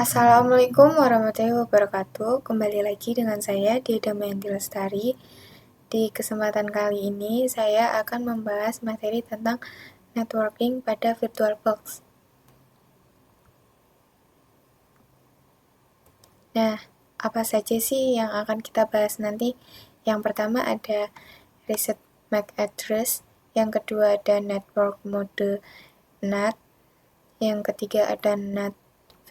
Assalamualaikum warahmatullahi wabarakatuh. Kembali lagi dengan saya, Dia Damayanti Lestari. Di kesempatan kali ini, saya akan membahas materi tentang networking pada VirtualBox. Nah, apa saja sih yang akan kita bahas nanti? Yang pertama ada reset MAC address, yang kedua ada network mode NAT, yang ketiga ada NAT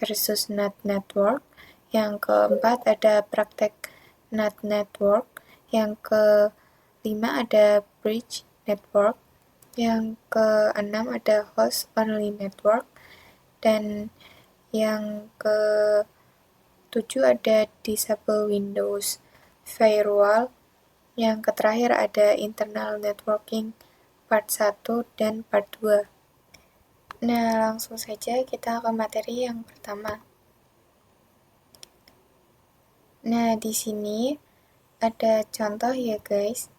versus NAT network, yang keempat ada praktek NAT network, yang kelima ada bridge network, yang keenam ada host only network, dan yang ketujuh ada disable Windows firewall, yang terakhir ada internal networking part 1 dan part 2. Nah, langsung saja kita ke materi yang pertama. Nah, di sini ada contoh ya guys.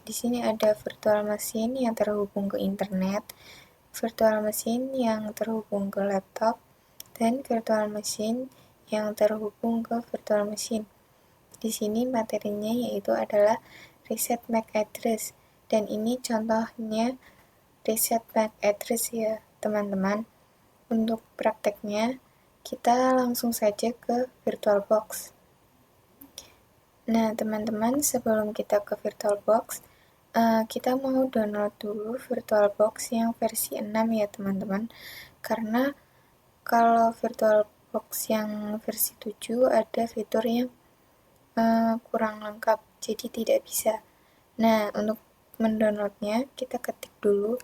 Di sini ada virtual machine yang terhubung ke internet, virtual machine yang terhubung ke laptop, dan virtual machine yang terhubung ke virtual machine. Di sini materinya yaitu adalah reset MAC address, dan ini contohnya reset MAC address ya teman-teman. Untuk prakteknya, kita langsung saja ke VirtualBox. Nah, teman-teman, sebelum kita ke VirtualBox, kita mau download dulu VirtualBox yang versi 6 ya teman-teman. Karena kalau VirtualBox yang versi 7 ada fitur yang kurang lengkap, jadi tidak bisa. Nah, untuk mendownloadnya, kita ketik dulu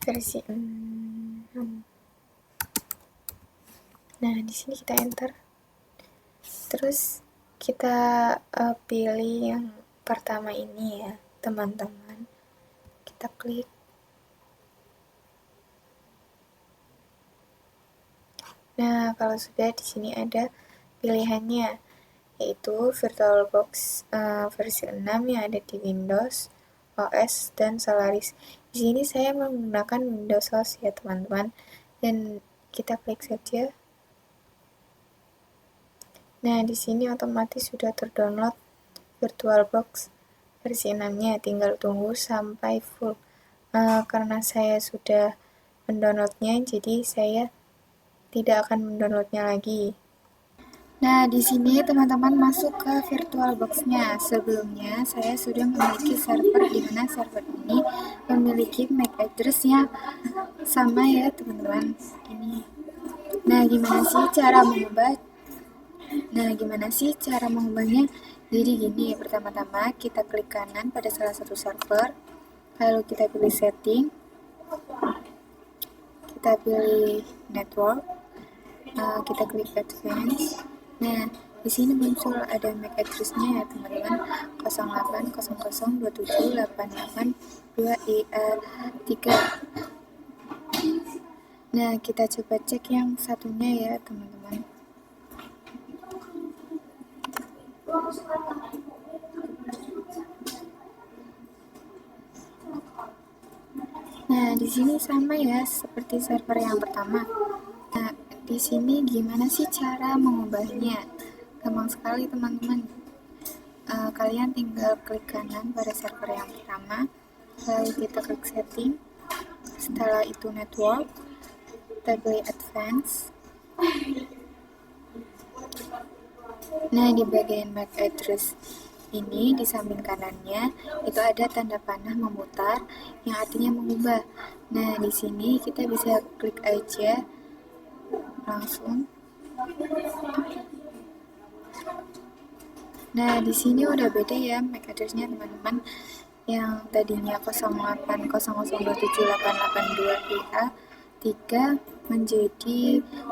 versi 6. Nah, di sini kita enter. Terus kita pilih yang pertama ini ya, teman-teman. Kita klik. Nah, kalau sudah di sini ada pilihannya, yaitu VirtualBox versi 6 yang ada di Windows, OS, dan Solaris. Di sini saya menggunakan Windows OS ya teman-teman, dan kita klik saja. Nah, di sini otomatis sudah terdownload VirtualBox versi 6-nya, tinggal tunggu sampai full. Karena saya sudah mendownloadnya, jadi saya tidak akan mendownloadnya lagi. Nah, di sini teman-teman masuk ke VirtualBox-nya. Sebelumnya saya sudah memiliki server, di mana server ini memiliki MAC address-nya sama ya teman-teman. Ini. Nah, gimana sih cara mengubahnya? Jadi gini, pertama-tama kita klik kanan pada salah satu server, lalu kita pilih setting, kita pilih network, kita klik advance. Nah, di sini muncul ada MAC address-nya ya teman-teman, 0800278882EA3. Nah, kita coba cek yang satunya ya teman-teman. Nah, di sini sama ya seperti server yang pertama. Nah, di sini gimana sih cara mengubahnya? Gampang sekali teman-teman. Kalian tinggal klik kanan pada server yang pertama, lalu kita klik setting, setelah itu network, kita pilih advance. Nah, di bagian MAC address ini di samping kanannya itu ada tanda panah memutar yang artinya mengubah. Nah, di sini kita bisa klik aja langsung. Nah, di sini udah beda ya MAC address-nya teman-teman. Yang tadinya 0800278882EA3 menjadi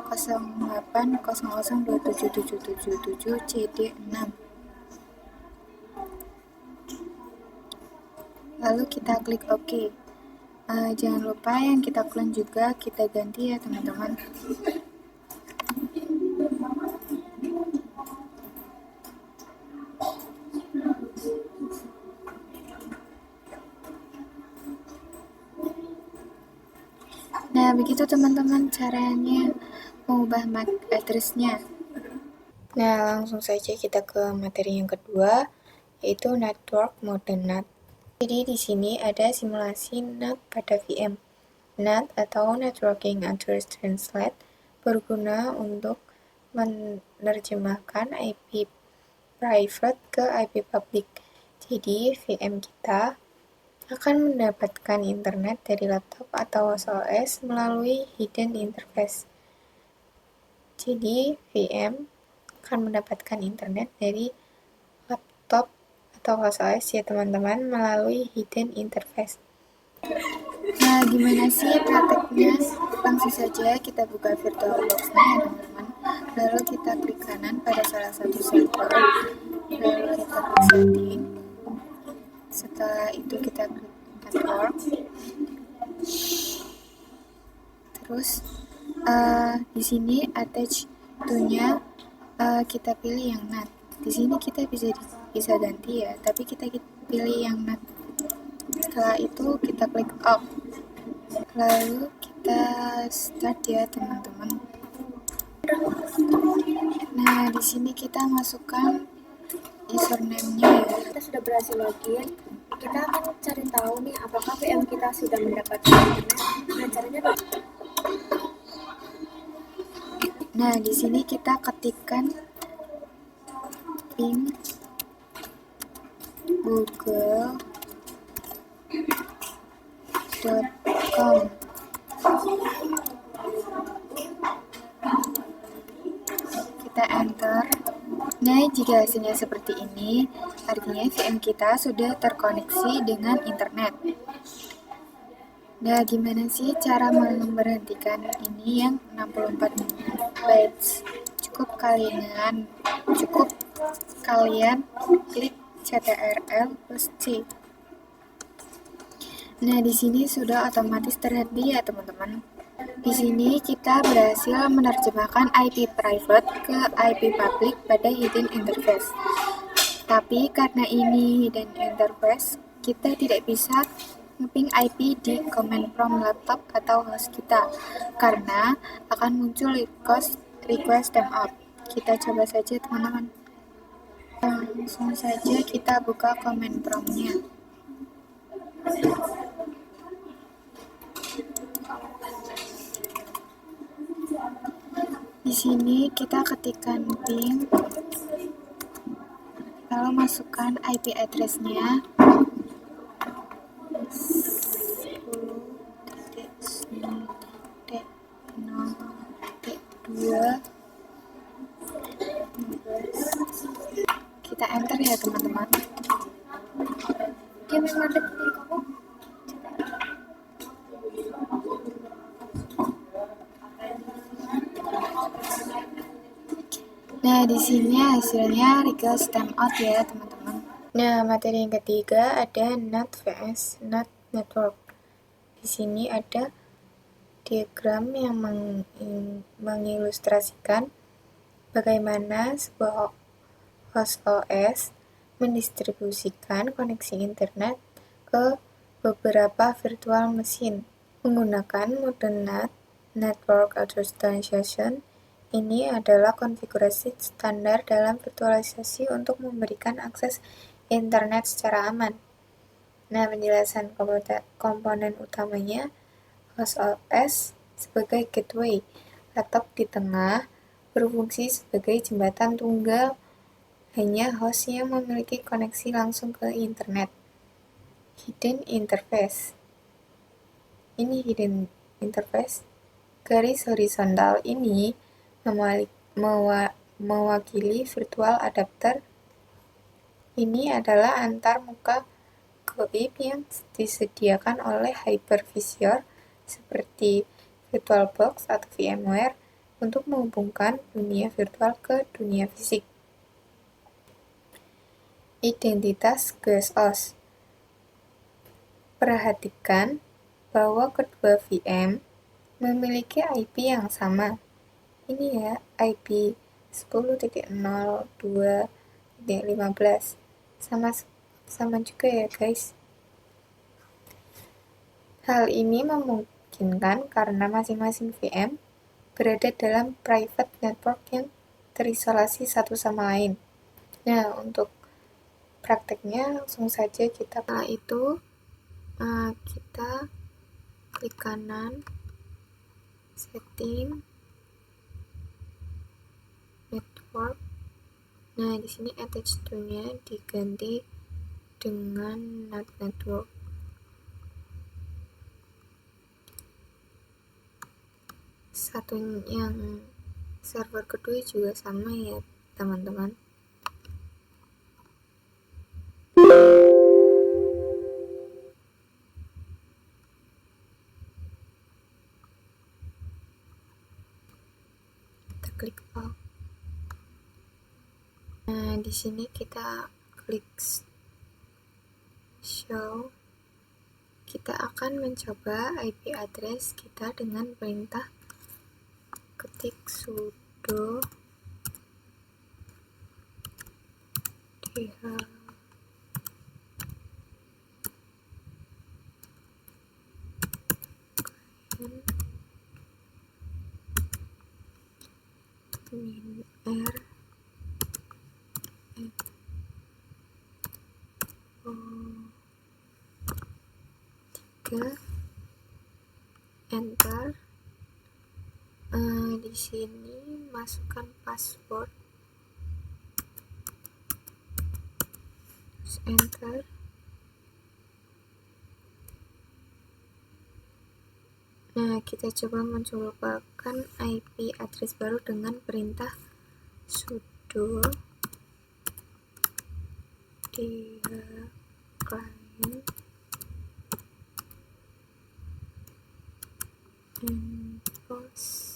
0800277777CD6. Lalu kita klik OK. Jangan lupa yang kita clone juga kita ganti ya teman-teman. Nah, begitu teman-teman caranya mengubah MAC address-nya. Nah, langsung saja kita ke materi yang kedua, yaitu Network Mode NAT. Jadi di sini ada simulasi NAT pada VM. NAT atau Networking Address Translate berguna untuk menerjemahkan IP private ke IP public. Jadi VM kita akan mendapatkan internet dari laptop atau OS melalui hidden interface. Jadi VM akan mendapatkan internet dari laptop atau OS ya teman-teman melalui hidden interface. Nah, gimana sih prakteknya? Langsung saja kita buka VirtualBox-nya ya teman-teman. Lalu kita klik kanan pada salah satu server. Lalu kita klik setting. Setelah itu kita klik network. Terus di sini attach to-nya kita pilih yang NAT. Di sini kita bisa ganti ya, tapi kita pilih yang NAT. Setelah itu kita klik off. Lalu kita start ya teman-teman. Nah, di sini kita masukkan username-nya ya. Kita sudah berhasil login. Kita akan cari tahu nih apakah VM kita sudah mendapatkan internet. Nah, caranya bagaimana? Nah, di sini kita ketikkan ping google.com. Kita enter. Nah, jika hasilnya seperti ini, artinya VM kita sudah terkoneksi dengan internet. Nah, gimana sih cara memberhentikan ini yang 64 bytes? Cukup kalian klik CTRL plus C. Nah, di sini sudah otomatis terhenti ya teman-teman. Di sini kita berhasil menerjemahkan IP private ke IP public pada hidden interface. Tapi karena ini hidden interface, kita tidak bisa nge-ping IP di command prompt laptop atau host kita karena akan muncul request timeout. Kita coba saja teman-teman. Langsung saja kita buka command prompt-nya. Di sini kita ketikkan ping, lalu masukkan IP address-nya 10.0.0.2. Kita enter ya teman-teman. Dia memang ada di kamu. Nah, di sini hasilnya request timeout ya teman-teman. Nah, materi yang ketiga ada NAT vs NAT network. Di sini ada diagram yang mengilustrasikan bagaimana sebuah host OS mendistribusikan koneksi internet ke beberapa virtual mesin menggunakan mode NAT, Network Authorization. Ini adalah konfigurasi standar dalam virtualisasi untuk memberikan akses internet secara aman. Nah, penjelasan komponen utamanya, host OS sebagai gateway, laptop di tengah, berfungsi sebagai jembatan tunggal, hanya host yang memiliki koneksi langsung ke internet. Hidden interface. Ini hidden interface. Garis horizontal ini mewakili virtual adapter. Ini adalah antar muka gaib yang disediakan oleh hypervisor seperti VirtualBox atau VMware untuk menghubungkan dunia virtual ke dunia fisik. Identitas GSOS. Perhatikan bahwa kedua VM memiliki IP yang sama. Ini ya, IP 10.02.15. Sama juga ya, guys. Hal ini memungkinkan karena masing-masing VM berada dalam private network yang terisolasi satu sama lain. Nah, untuk prakteknya langsung saja kita. Setelah itu, kita klik kanan, setting, network. Nah, di sini attach to-nya diganti dengan NAT network. Satu yang server kedua juga sama ya, teman-teman. Kita klik all. Nah, di sini kita klik show. Kita akan mencoba IP address kita dengan perintah ketik sudo dh min r enter. Di sini masukkan password, terus enter. Nah, kita coba mencobakan IP address baru dengan perintah sudo dh client post.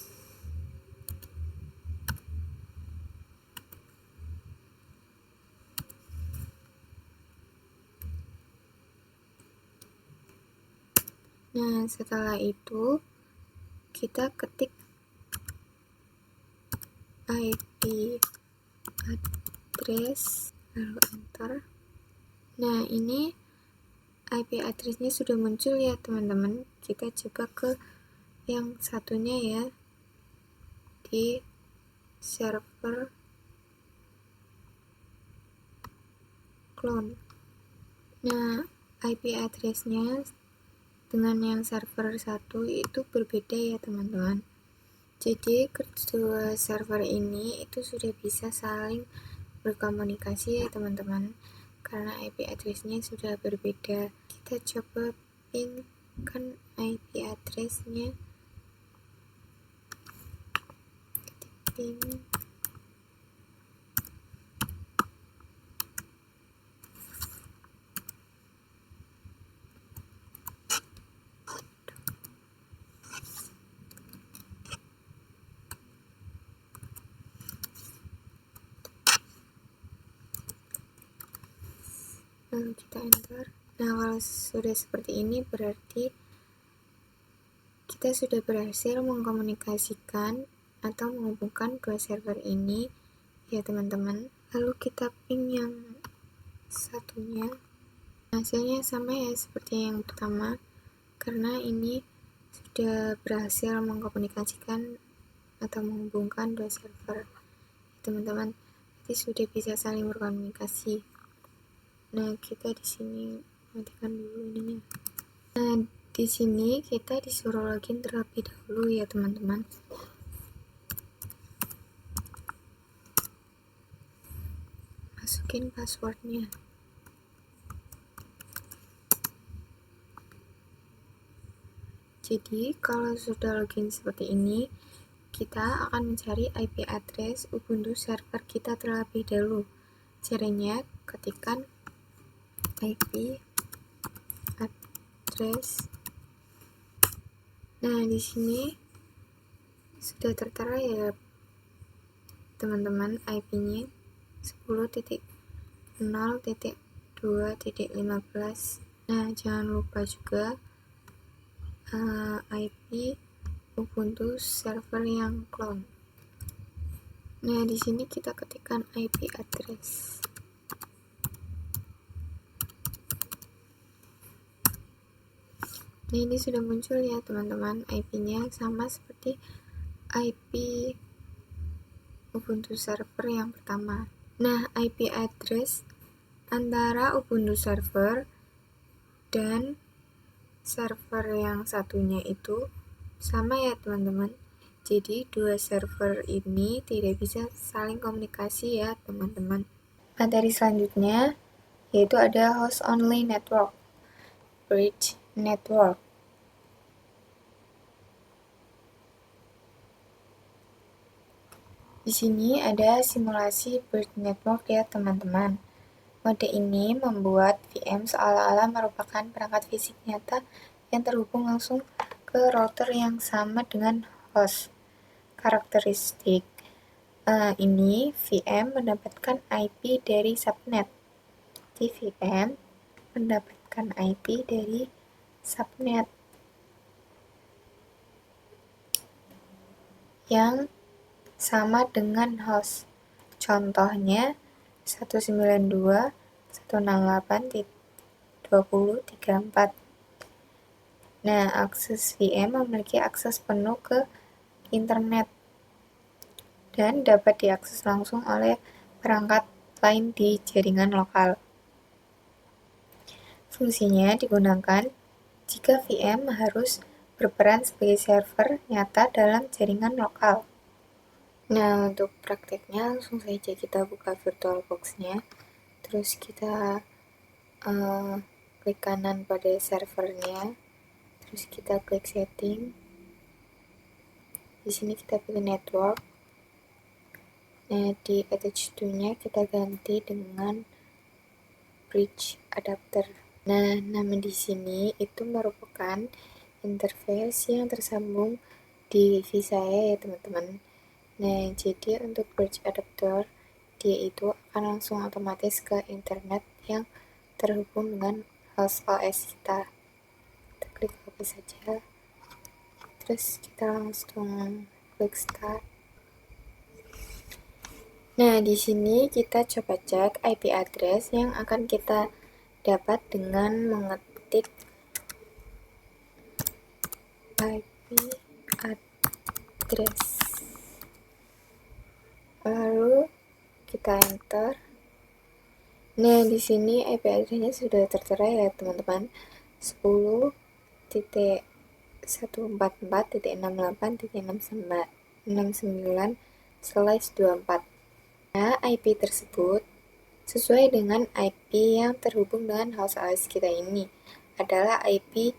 Nah, setelah itu kita ketik IP address lalu enter. Nah, ini IP address-nya sudah muncul ya, teman-teman. Kita coba ke yang satunya ya, di server clone. Nah, IP address-nya dengan yang server 1 itu berbeda ya, teman-teman. Jadi kedua server ini itu sudah bisa saling berkomunikasi ya, teman-teman, karena IP address-nya sudah berbeda. Kita coba ping kan IP address-nya, ping lalu kita enter. Nah, kalau sudah seperti ini berarti kita sudah berhasil mengkomunikasikan atau menghubungkan dua server ini ya, teman-teman. Lalu kita ping yang satunya. Hasilnya sama ya seperti yang pertama, karena ini sudah berhasil mengkomunikasikan atau menghubungkan dua server. Teman-teman, jadi sudah bisa saling berkomunikasi. Nah, kita di sini matikan dulu ininya. Nah, di sini kita disuruh login terlebih dahulu ya, teman-teman. Masukin passwordnya. Jadi, kalau sudah login seperti ini, kita akan mencari IP address Ubuntu server kita terlebih dahulu. Caranya, ketikkan IP address. Nah, di sini sudah tertera ya, teman-teman, IP-nya 10.0.2.15. Nah, jangan lupa juga IP Ubuntu server yang clone. Nah, di sini kita ketikkan IP address. Nah, ini sudah muncul ya teman-teman, IP-nya sama seperti IP Ubuntu server yang pertama. Nah, IP address antara Ubuntu server dan server yang satunya itu sama ya teman-teman. Jadi dua server ini tidak bisa saling komunikasi ya teman-teman. Materi selanjutnya yaitu ada host only network, bridge network. Di sini ada simulasi bridge network ya teman-teman. Mode ini membuat VM seolah-olah merupakan perangkat fisik nyata yang terhubung langsung ke router yang sama dengan host. Karakteristik ini VM mendapatkan IP dari subnet. Di VM mendapatkan IP dari subnet yang sama dengan host. Contohnya 192.168.20.34. Nah, akses VM memiliki akses penuh ke internet dan dapat diakses langsung oleh perangkat lain di jaringan lokal. Fungsinya digunakan jika VM harus berperan sebagai server nyata dalam jaringan lokal. Nah, untuk prakteknya langsung saja kita buka VirtualBox-nya, terus kita klik kanan pada servernya, terus kita klik setting. Di sini kita pilih network. Nah, di attach to-nya kita ganti dengan bridge adapter. Nah, nama di sini itu merupakan interface yang tersambung di Wi-Fi saya ya teman-teman. Nah, jadi untuk bridge adapter dia itu akan langsung otomatis ke internet yang terhubung dengan host OS kita. Kita klik OK saja. Terus kita langsung klik start. Nah, di sini kita coba cek IP address yang akan kita dapat dengan mengetik IP address. Lalu kita enter. Nah, di sini IP address-nya sudah tertera ya, teman-teman. 10.144.68.69/24. Nah, IP tersebut sesuai dengan IP yang terhubung dengan host OS kita ini adalah IP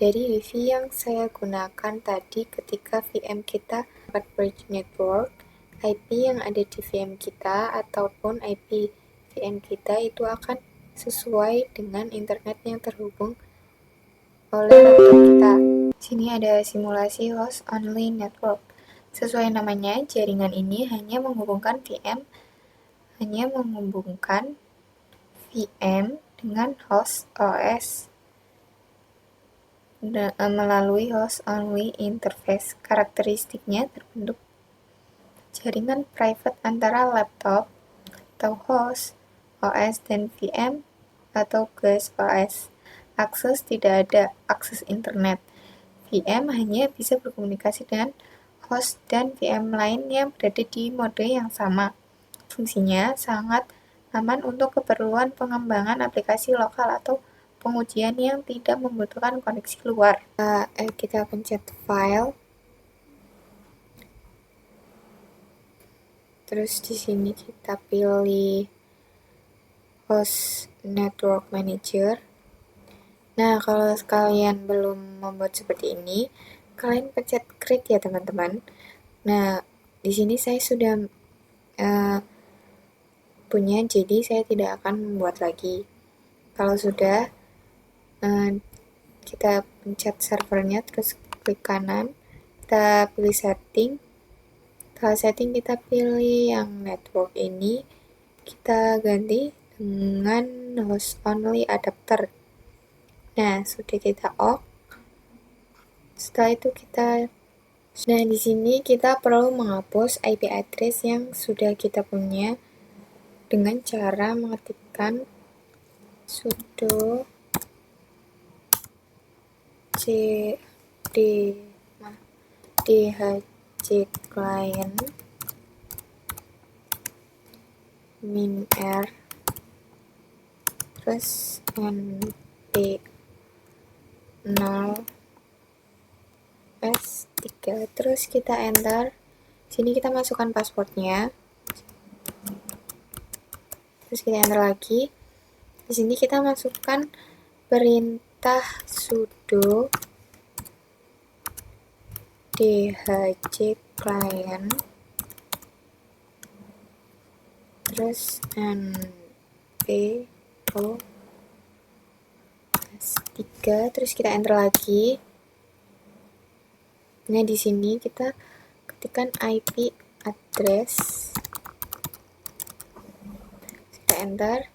dari Wi-Fi yang saya gunakan tadi ketika VM kita dapat bridge network. IP yang ada di VM kita ataupun IP VM kita itu akan sesuai dengan internet yang terhubung oleh laptop kita. Sini ada simulasi host only network. Sesuai namanya, jaringan ini hanya menghubungkan VM dengan host OS melalui host only interface. Karakteristiknya terbentuk jaringan private antara laptop atau host OS dan VM atau guest OS. Akses tidak ada akses internet. VM hanya bisa berkomunikasi dengan host dan VM lain yang berada di mode yang sama. Fungsinya sangat aman untuk keperluan pengembangan aplikasi lokal atau pengujian yang tidak membutuhkan koneksi luar. Kita pencet file. Terus di sini kita pilih host network manager. Nah, kalau kalian belum membuat seperti ini, kalian pencet create ya teman-teman. Nah, di sini saya sudah punya, jadi saya tidak akan membuat lagi. Kalau sudah, kita pencet servernya, terus klik kanan, kita pilih setting. Setelah setting kita pilih yang network ini, kita ganti dengan host only adapter. Nah, sudah kita off. Setelah itu di sini kita perlu menghapus IP address yang sudah kita punya dengan cara mengetikkan sudo dhc client -r terus np 0 S3, terus kita enter. Sini kita masukkan passwordnya, terus kita enter lagi. Di sini kita masukkan perintah sudo dhc client terus np S3, terus kita enter lagi. Nah, di sini kita ketikkan IP address, kita enter.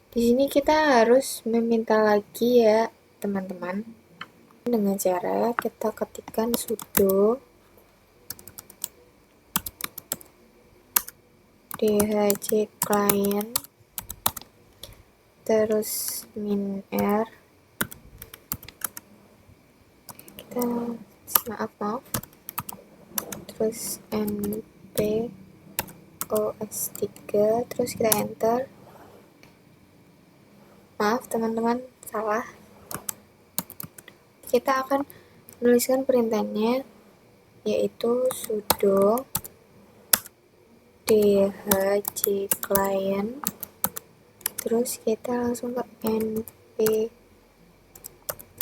Di sini kita harus meminta lagi ya, teman-teman, dengan cara kita ketikkan sudo dhc client terus -r, kita maaf terus np os3, terus kita enter. Maaf teman-teman, salah. Kita akan menuliskan perintahnya, yaitu sudo dhc client, terus kita langsung ke np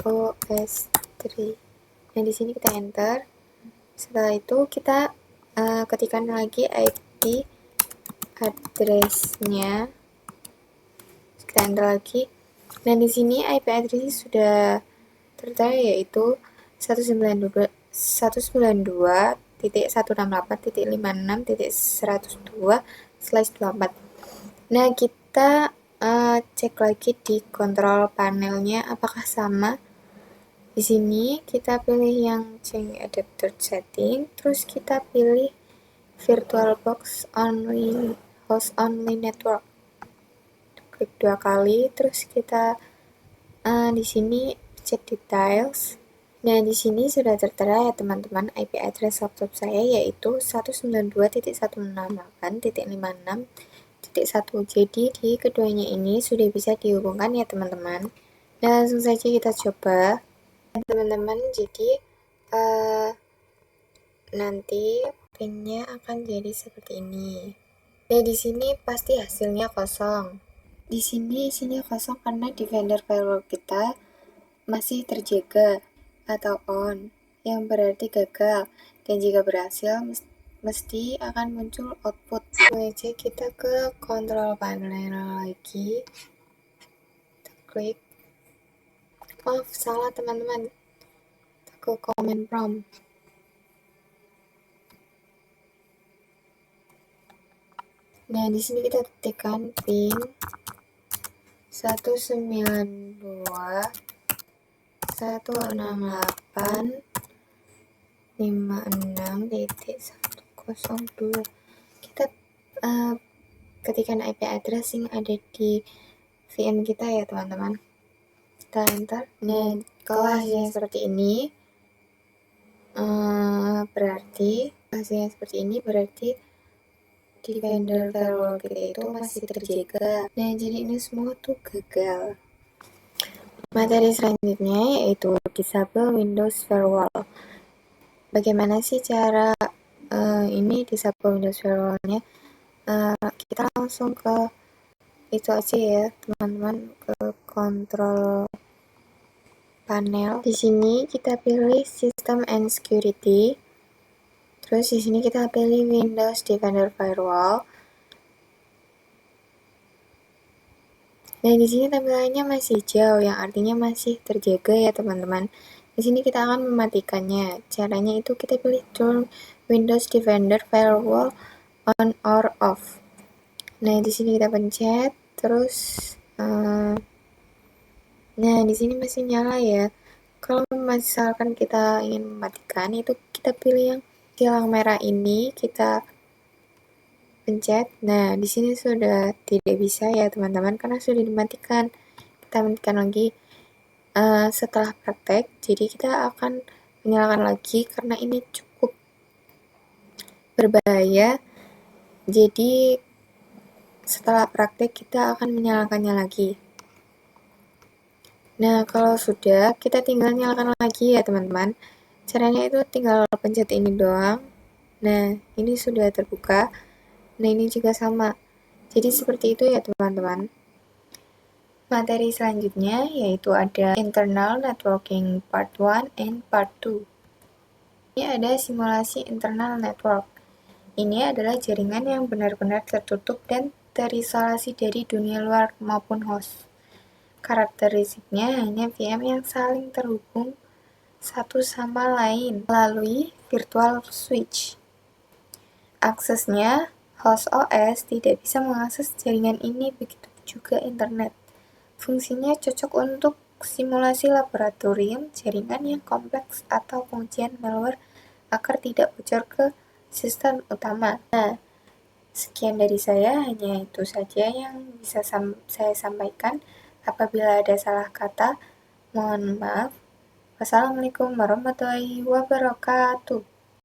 os3. Nah, di sini kita enter. Setelah itu kita ketikkan lagi IP address-nya. Kita enter lagi. Nah, di sini IP address sudah tertera, yaitu 192.168.102/24. Nah, kita cek lagi di kontrol panelnya apakah sama. Di sini kita pilih yang change adapter setting, terus kita pilih VirtualBox only, host only network. Klik 2 kali, terus kita di sini cek details. Nah, di sini sudah tertera ya teman-teman IP address laptop saya, yaitu 192.168.56.1. Jadi di keduanya ini sudah bisa dihubungkan ya teman-teman. Nah, langsung saja kita coba. Teman-teman, jadi nanti pinnya akan jadi seperti ini. Nah, di sini pasti hasilnya kosong. Di sini isinya kosong karena defender firewall kita masih terjaga atau on, yang berarti gagal. Dan jika berhasil, mesti akan muncul output. Aja kita ke kontrol panel lagi. Kita klik. Maaf, salah teman-teman. Ke command prompt. Nah, di sini kita ketikkan pin 192.168.56.102. Kita ketikkan IP address yang ada di VM kita ya teman-teman. Kita enter. Nah, kalau hasilnya seperti ini, berarti defender firewall kita itu masih terjaga. Nah, jadi ini semua tuh gagal. Materi selanjutnya yaitu disable Windows Firewall. Bagaimana sih cara ini disable Windows Firewall-nya? Kita langsung ke itu aja ya teman-teman, ke kontrol panel. Di sini kita pilih System and Security. Terus di sini kita pilih Windows Defender Firewall. Nah, di sini tampilannya masih hijau, yang artinya masih terjaga ya teman-teman. Di sini kita akan mematikannya. Caranya itu kita pilih Turn Windows Defender Firewall on or off. Nah, di sini kita pencet, terus nah, di sini masih nyala ya. Kalau misalkan kita ingin mematikan, itu kita pilih yang tilang merah ini, kita pencet. Nah, di sini sudah tidak bisa ya teman-teman, karena sudah dimatikan. Kita matikan lagi. Setelah praktek, jadi kita akan menyalakan lagi karena ini cukup berbahaya. Jadi setelah praktek kita akan menyalakannya lagi. Nah, kalau sudah, kita tinggal nyalakan lagi ya teman-teman. Caranya itu tinggal pencet ini doang. Nah, ini sudah terbuka. Nah, ini juga sama. Jadi seperti itu ya teman-teman. Materi selanjutnya yaitu ada Internal Networking Part 1 and Part 2. Ini ada simulasi internal network. Ini adalah jaringan yang benar-benar tertutup dan terisolasi dari dunia luar maupun host. Karakteristiknya hanya VM yang saling terhubung satu sama lain melalui virtual switch. Aksesnya, host OS tidak bisa mengakses jaringan ini, begitu juga internet. Fungsinya cocok untuk simulasi laboratorium, jaringan yang kompleks, atau pengujian malware agar tidak bocor ke sistem utama. Nah, sekian dari saya, hanya itu saja yang bisa saya sampaikan. Apabila ada salah kata, mohon maaf. Wassalamualaikum warahmatullahi wabarakatuh.